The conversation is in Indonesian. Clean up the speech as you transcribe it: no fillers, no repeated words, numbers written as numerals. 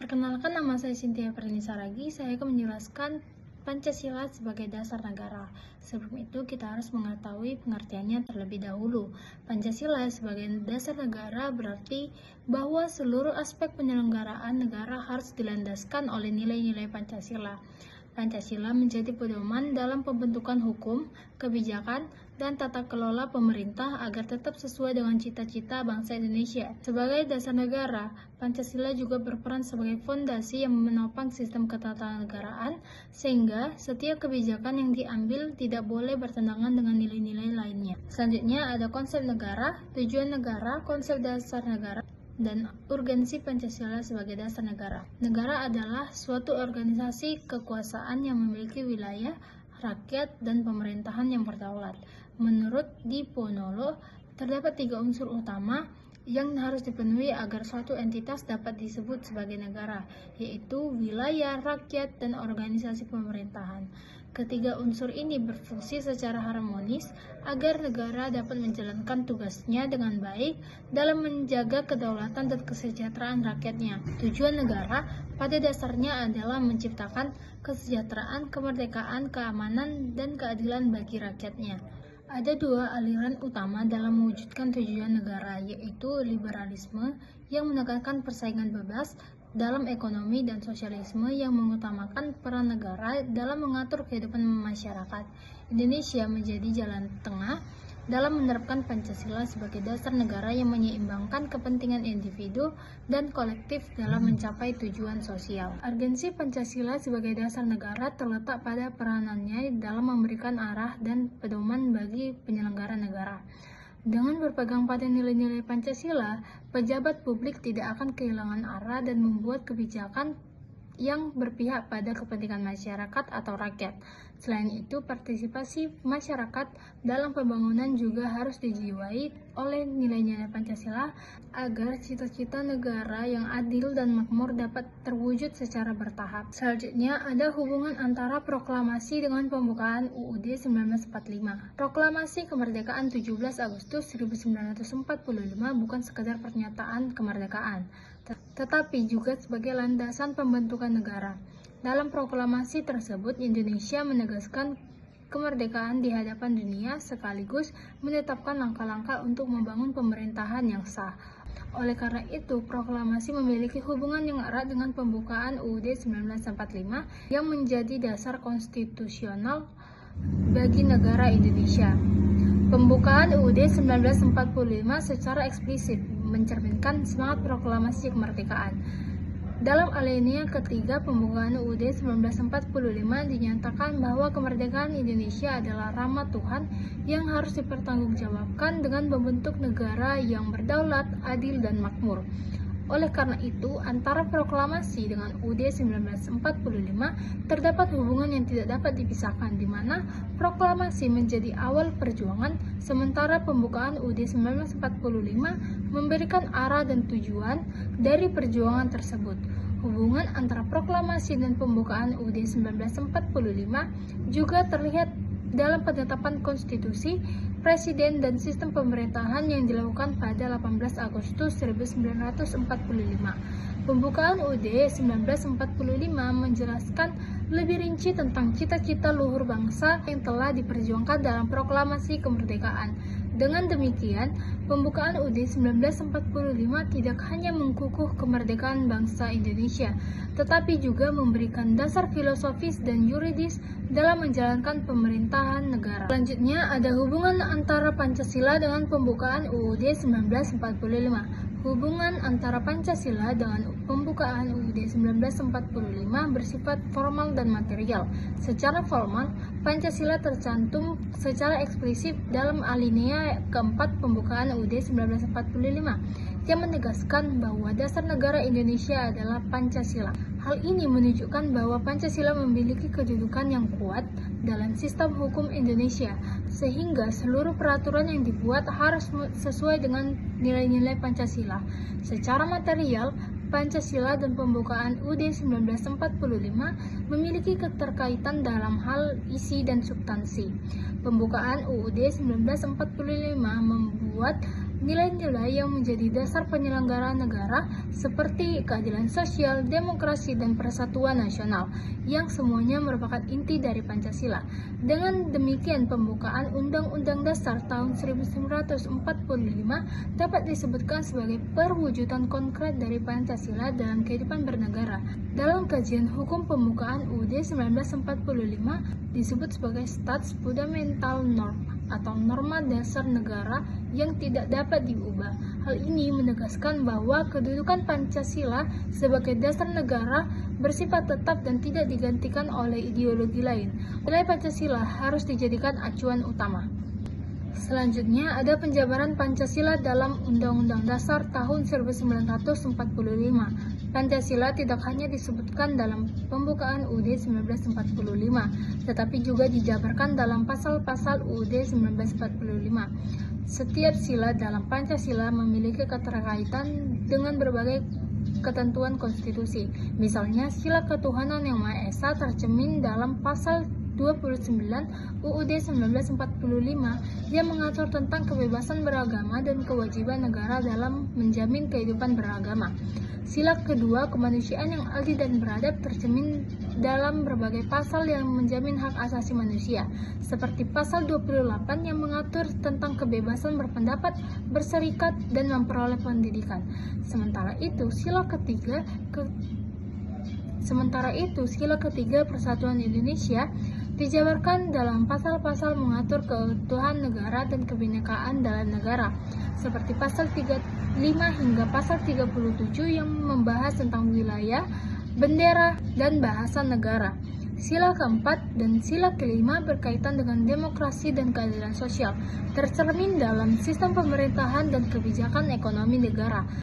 Perkenalkan, nama saya Cynthia Perlisaragi. Saya akan menjelaskan Pancasila sebagai dasar negara. Sebelum itu, kita harus mengetahui pengertiannya terlebih dahulu. Pancasila sebagai dasar negara berarti bahwa seluruh aspek penyelenggaraan negara harus dilandaskan oleh nilai-nilai Pancasila. Pancasila menjadi pedoman dalam pembentukan hukum, kebijakan, dan tata kelola pemerintah agar tetap sesuai dengan cita-cita bangsa Indonesia. Sebagai dasar negara, Pancasila juga berperan sebagai fondasi yang menopang sistem ketatanegaraan, sehingga setiap kebijakan yang diambil tidak boleh bertentangan dengan nilai-nilai lainnya. Selanjutnya ada konsep negara, tujuan negara, konsep dasar negara, dan urgensi Pancasila sebagai dasar negara. Negara adalah suatu organisasi kekuasaan yang memiliki wilayah, rakyat, dan pemerintahan yang berdaulat. Menurut Diponolo, terdapat 3 unsur utama yang harus dipenuhi agar suatu entitas dapat disebut sebagai negara, yaitu wilayah, rakyat, dan organisasi pemerintahan. Ketiga unsur ini berfungsi secara harmonis agar negara dapat menjalankan tugasnya dengan baik dalam menjaga kedaulatan dan kesejahteraan rakyatnya. Tujuan negara pada dasarnya adalah menciptakan kesejahteraan, kemerdekaan, keamanan, dan keadilan bagi rakyatnya. Ada 2 aliran utama dalam mewujudkan tujuan negara, yaitu liberalisme yang menekankan persaingan bebas dalam ekonomi dan sosialisme yang mengutamakan peran negara dalam mengatur kehidupan masyarakat. Indonesia menjadi jalan tengah dalam menerapkan Pancasila sebagai dasar negara yang menyeimbangkan kepentingan individu dan kolektif dalam mencapai tujuan sosial. Urgensi Pancasila sebagai dasar negara terletak pada peranannya dalam memberikan arah dan pedoman bagi penyelenggara negara. Dengan berpegang pada nilai-nilai Pancasila, pejabat publik tidak akan kehilangan arah dan membuat kebijakan yang berpihak pada kepentingan masyarakat atau rakyat. Selain itu, partisipasi masyarakat dalam pembangunan juga harus dijiwai oleh nilai-nilai Pancasila agar cita-cita negara yang adil dan makmur dapat terwujud secara bertahap. Selanjutnya, ada hubungan antara proklamasi dengan pembukaan UUD 1945. Proklamasi kemerdekaan 17 Agustus 1945 bukan sekadar pernyataan kemerdekaan, tetapi juga sebagai landasan pembentukan negara. Dalam proklamasi tersebut, Indonesia menegaskan kemerdekaan di hadapan dunia sekaligus menetapkan langkah-langkah untuk membangun pemerintahan yang sah. Oleh karena itu, proklamasi memiliki hubungan yang erat dengan pembukaan UUD 1945 yang menjadi dasar konstitusional bagi negara Indonesia. Pembukaan UUD 1945 secara eksplisit mencerminkan semangat proklamasi kemerdekaan. Dalam alinea ketiga pembukaan UUD 1945 dinyatakan bahwa kemerdekaan Indonesia adalah rahmat Tuhan yang harus dipertanggungjawabkan dengan membentuk negara yang berdaulat, adil, dan makmur. Oleh karena itu, antara proklamasi dengan UUD 1945 terdapat hubungan yang tidak dapat dipisahkan, di mana proklamasi menjadi awal perjuangan, sementara pembukaan UUD 1945 memberikan arah dan tujuan dari perjuangan tersebut. Hubungan antara proklamasi dan pembukaan UUD 1945 juga terlihat dalam penetapan konstitusi, presiden, dan sistem pemerintahan yang dilakukan pada 18 Agustus 1945. Pembukaan UUD 1945 menjelaskan lebih rinci tentang cita-cita luhur bangsa yang telah diperjuangkan dalam proklamasi kemerdekaan. Dengan demikian, pembukaan UUD 1945 tidak hanya mengkukuh kemerdekaan bangsa Indonesia, tetapi juga memberikan dasar filosofis dan yuridis dalam menjalankan pemerintahan negara. Selanjutnya, ada hubungan antara Pancasila dengan pembukaan UUD 1945. Hubungan antara Pancasila dengan pembukaan UUD 1945 bersifat formal dan material. Secara formal, Pancasila tercantum secara eksplisit dalam alinea keempat pembukaan UUD 1945 yang menegaskan bahwa dasar negara Indonesia adalah Pancasila. Hal ini menunjukkan bahwa Pancasila memiliki kedudukan yang kuat dalam sistem hukum Indonesia, sehingga seluruh peraturan yang dibuat harus sesuai dengan nilai-nilai Pancasila. Secara material, Pancasila dan pembukaan UUD 1945 memiliki keterkaitan dalam hal isi dan substansi. Pembukaan UUD 1945 membuat nilai-nilai yang menjadi dasar penyelenggaraan negara seperti keadilan sosial, demokrasi, dan persatuan nasional, yang semuanya merupakan inti dari Pancasila. Dengan demikian, pembukaan Undang-Undang Dasar tahun 1945 dapat disebutkan sebagai perwujudan konkret dari Pancasila dalam kehidupan bernegara. Dalam kajian hukum pembukaan UUD 1945 disebut sebagai Stats Fundamental Norm atau norma dasar negara yang tidak dapat diubah. Hal ini menegaskan bahwa kedudukan Pancasila sebagai dasar negara bersifat tetap dan tidak digantikan oleh ideologi lain. Nilai Pancasila harus dijadikan acuan utama. Selanjutnya ada penjabaran Pancasila dalam Undang-Undang Dasar tahun 1945. Pancasila tidak hanya disebutkan dalam pembukaan UUD 1945, tetapi juga dijabarkan dalam pasal-pasal UUD 1945. Setiap sila dalam Pancasila memiliki keterkaitan dengan berbagai ketentuan konstitusi. Misalnya, sila ketuhanan yang Maha Esa tercermin dalam pasal 29 UUD 1945 yang mengatur tentang kebebasan beragama dan kewajiban negara dalam menjamin kehidupan beragama. Sila kedua, kemanusiaan yang adil dan beradab, tercermin dalam berbagai pasal yang menjamin hak asasi manusia, seperti pasal 28 yang mengatur tentang kebebasan berpendapat, berserikat, dan memperoleh pendidikan. Sementara itu, sila ketiga Persatuan Indonesia dijabarkan dalam pasal-pasal mengatur keutuhan negara dan kebinekaan dalam negara, seperti pasal 35 hingga pasal 37 yang membahas tentang wilayah, bendera, dan bahasa negara. Sila keempat dan sila kelima berkaitan dengan demokrasi dan keadilan sosial, tercermin dalam sistem pemerintahan dan kebijakan ekonomi negara.